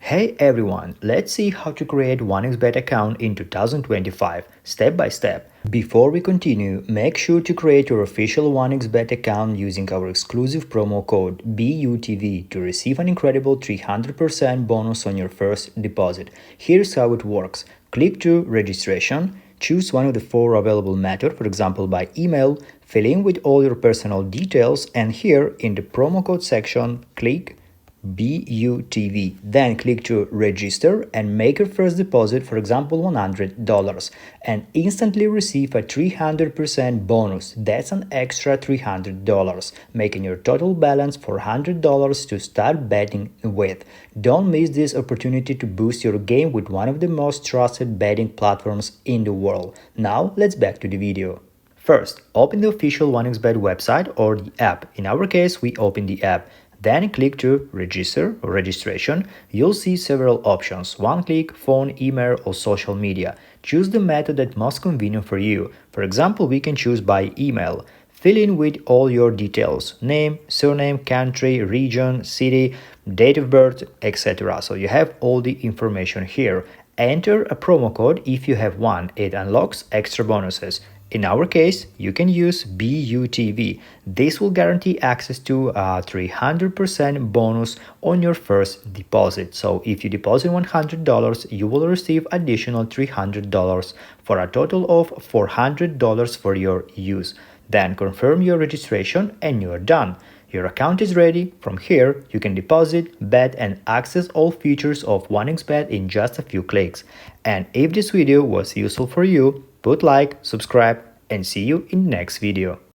Hey everyone, let's see how to create 1xBet account in 2025, step by step. Before we continue, make sure to create your official 1xBet account using our exclusive promo code BUTV to receive an incredible 300% bonus on your first deposit. Here's how it works. Click to registration, choose one of the four available methods, for example by email, fill in with all your personal details, and here in the promo code section, click BUTV. Then click to register and make your first deposit, for example $100, and instantly receive a 300% bonus. That's an extra $300, making your total balance $400 to start betting with. Don't miss this opportunity to boost your game with one of the most trusted betting platforms in the world. Now let's back to the video. First, open the official 1xBet website or the app. In our case, we open the app. Then click to register or registration. You'll see several options: one click, phone, email, or social media. Choose the method that's most convenient for you. For example, we can choose by email. Fill in with all your details: name, surname, country, region, city, date of birth, etc. So you have all the information here. Enter a promo code if you have one. It unlocks extra bonuses. In our case, you can use BUTV. This will guarantee access to a 300% bonus on your first deposit. So if you deposit $100, you will receive additional $300 for a total of $400 for your use. Then confirm your registration and you're done. Your account is ready. From here, you can deposit, bet, and access all features of 1xBet in just a few clicks. And if this video was useful for you, put like, subscribe, and see you in next video.